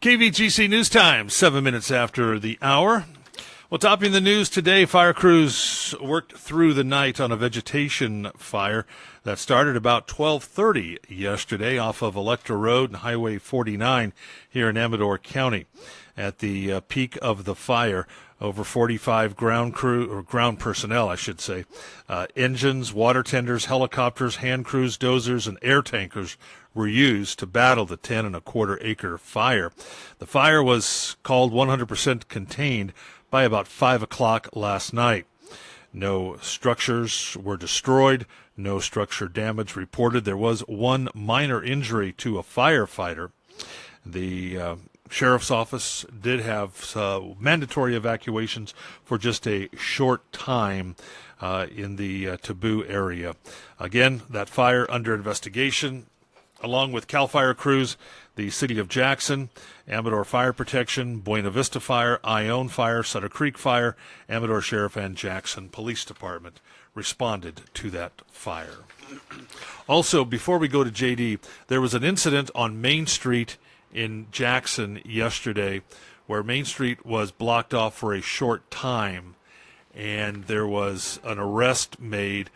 KVGC News Time, 7 minutes after the hour. Well, topping the news today, fire crews worked through the night on a vegetation fire that started about 12:30 yesterday off of Electra Road and Highway 49 here in Amador County. At the peak of the fire, over 45 ground personnel, I should say, engines, water tenders, helicopters, hand crews, dozers, and air tankers were used to battle the 10.25 acre fire. The fire was called 100% contained by about 5 o'clock last night. No structures were destroyed, no structure damage reported. There was one minor injury to a firefighter. The Sheriff's Office did have mandatory evacuations for just a short time in the Taboo area. Again, that fire under investigation, along with CAL FIRE crews, the City of Jackson, Amador Fire Protection, Buena Vista Fire, Ione Fire, Sutter Creek Fire, Amador Sheriff, and Jackson Police Department responded to that fire. Also, before we go to JD, there was an incident on Main Street in Jackson yesterday where Main Street was blocked off for a short time, and there was an arrest made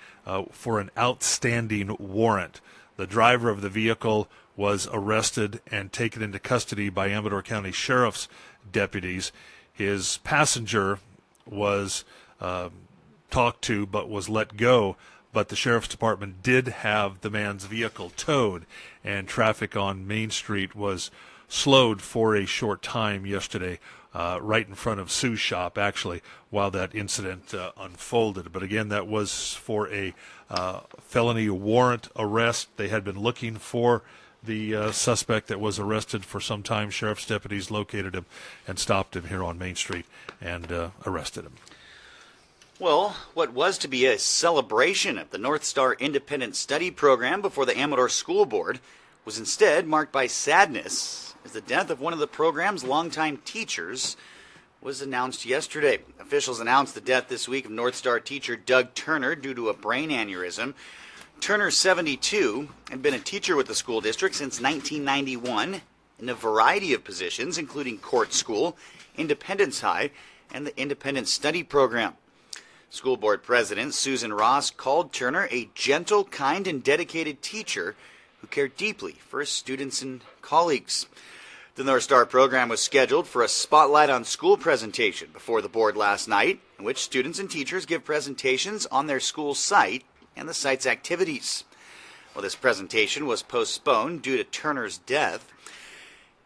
for an outstanding warrant. The driver of the vehicle was arrested and taken into custody by Amador County Sheriff's deputies. His passenger was talked to but was let go, but the Sheriff's Department did have the man's vehicle towed, and traffic on Main Street was slowed for a short time yesterday, right in front of Sue's shop, actually, while that incident unfolded. But again, that was for a felony warrant arrest. They had been looking for the suspect that was arrested for some time. Sheriff's deputies located him and stopped him here on Main Street and arrested him. Well, what was to be a celebration of the North Star Independent Study Program before the Amador School Board was instead marked by sadness as the death of one of the program's longtime teachers was announced yesterday. Officials announced the death this week of North Star teacher Doug Turner due to a brain aneurysm. Turner, 72, had been a teacher with the school district since 1991 in a variety of positions, including Court School, Independence High, and the Independent Study Program. School Board President Susan Ross called Turner a gentle, kind, and dedicated teacher who cared deeply for his students and colleagues. The North Star program was scheduled for a Spotlight on School presentation before the board last night, in which students and teachers give presentations on their school site and the site's activities. Well, this presentation was postponed due to Turner's death.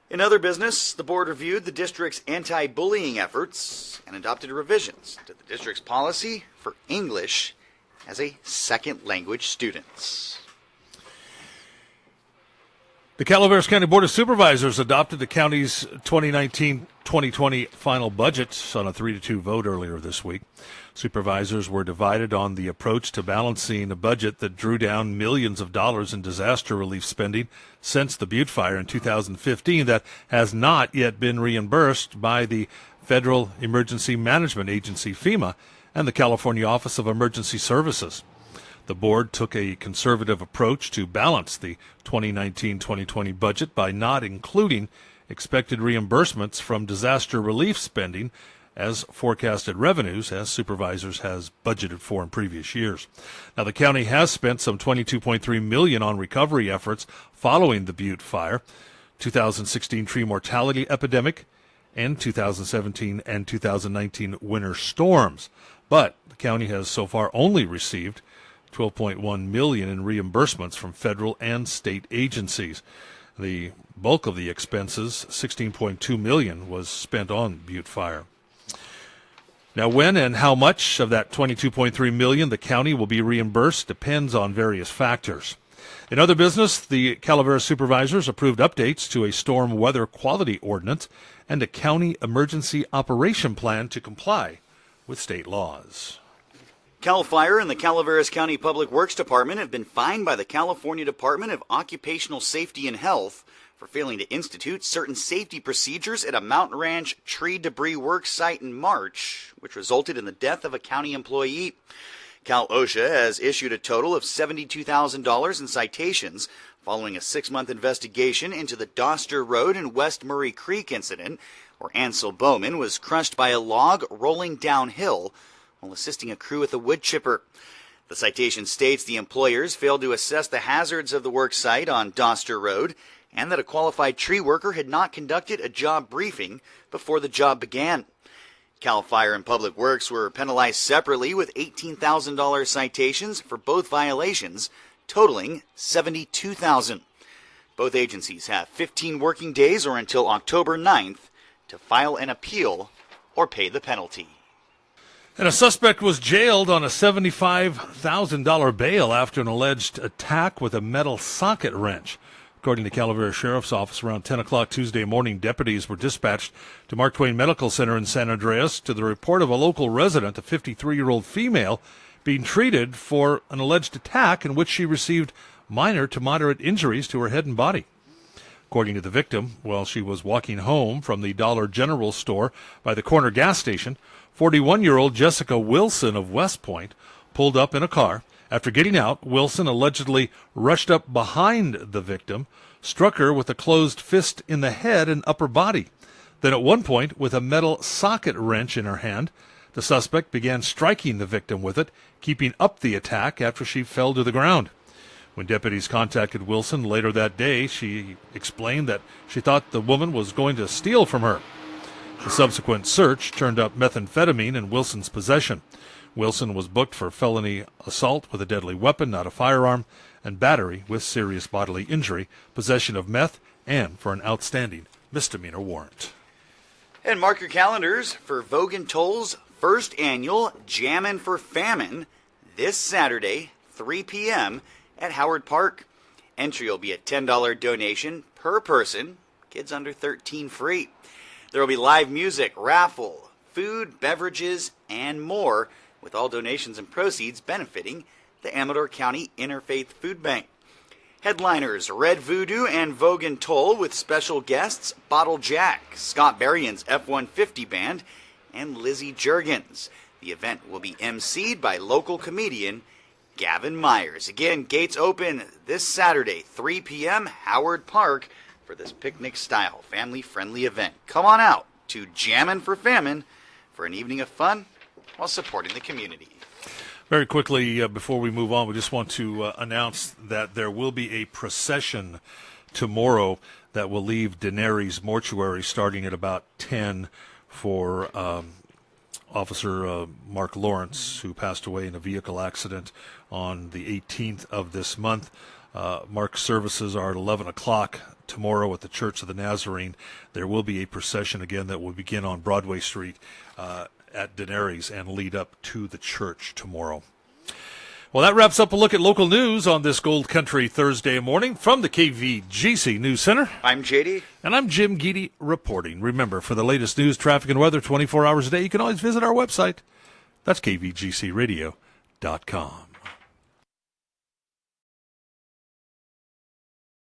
In other business, the board reviewed the district's anti-bullying efforts and adopted revisions to the district's policy for English as a second language students. The Calaveras County Board of Supervisors adopted the county's 2019-2020 final budget on a 3-2 vote earlier this week. Supervisors were divided on the approach to balancing a budget that drew down millions of dollars in disaster relief spending since the Butte fire in 2015 that has not yet been reimbursed by the Federal Emergency Management Agency, FEMA, and the California Office of Emergency Services. The board took a conservative approach to balance the 2019-2020 budget by not including expected reimbursements from disaster relief spending as forecasted revenues, as supervisors has budgeted for in previous years. Now, the county has spent some $22.3 million on recovery efforts following the Butte fire, 2016 tree mortality epidemic, and 2017 and 2019 winter storms. But the county has so far only received $12.1 million in reimbursements from federal and state agencies. The bulk of the expenses, $16.2 million, was spent on Butte fire. Now, when and how much of that $22.3 million the county will be reimbursed depends on various factors. In other business, the Calaveras supervisors approved updates to a storm weather quality ordinance and a county emergency operation plan to comply with state laws. CAL FIRE and the Calaveras County Public Works Department have been fined by the California Department of Occupational Safety and Health for failing to institute certain safety procedures at a Mountain Ranch tree debris work site in March, which resulted in the death of a county employee. Cal OSHA has issued a total of $72,000 in citations following a 6-month investigation into the Doster Road and West Murray Creek incident, where Ansel Bowman was crushed by a log rolling downhill while assisting a crew with a wood chipper. The citation states the employers failed to assess the hazards of the work site on Doster Road and that a qualified tree worker had not conducted a job briefing before the job began. CAL FIRE and Public Works were penalized separately with $18,000 citations for both violations, totaling $72,000. Both agencies have 15 working days or until October 9th to file an appeal or pay the penalty. And a suspect was jailed on a $75,000 bail after an alleged attack with a metal socket wrench. According to Calavera Sheriff's Office, around 10 o'clock Tuesday morning, deputies were dispatched to Mark Twain Medical Center in San Andreas to the report of a local resident, a 53-year-old female, being treated for an alleged attack in which she received minor to moderate injuries to her head and body. According to the victim, while she was walking home from the Dollar General store by the corner gas station, 41-year-old Jessica Wilson of West Point pulled up in a car. After getting out, Wilson allegedly rushed up behind the victim, struck her with a closed fist in the head and upper body. Then at one point, with a metal socket wrench in her hand, the suspect began striking the victim with it, keeping up the attack after she fell to the ground. When deputies contacted Wilson later that day, she explained that she thought the woman was going to steal from her. The subsequent search turned up methamphetamine in Wilson's possession. Wilson was booked for felony assault with a deadly weapon, not a firearm, and battery with serious bodily injury, possession of meth, and for an outstanding misdemeanor warrant. And mark your calendars for Vogan Toll's first annual Jammin' for Famine this Saturday, 3 p.m. at Howard Park. Entry will be a $10 donation per person, kids under 13 free. There will be live music, raffle, food, beverages, and more, with all donations and proceeds benefiting the Amador County Interfaith Food Bank. Headliners Red Voodoo and Vogan Toll with special guests Bottle Jack, Scott Berrien's F-150 Band, and Lizzie Juergens. The event will be emceed by local comedian Gavin Myers. Again, gates open this Saturday, 3 p.m., Howard Park, for this picnic-style, family-friendly event. Come on out to Jammin' for Famine for an evening of fun while supporting the community. Very quickly, before we move on, we just want to announce that there will be a procession tomorrow that will leave Daenerys Mortuary starting at about 10 for Officer Mark Lawrence, who passed away in a vehicle accident on the 18th of this month. Mark's services are at 11 o'clock tomorrow at the Church of the Nazarene. There will be a procession again that will begin on Broadway Street at Daenerys and lead up to the church tomorrow. Well, that wraps up a look at local news on this Gold Country Thursday morning from the KVGC News Center. I'm JD. And I'm Jim Geedy reporting. Remember, for the latest news, traffic, and weather 24 hours a day, you can always visit our website. That's kvgcradio.com.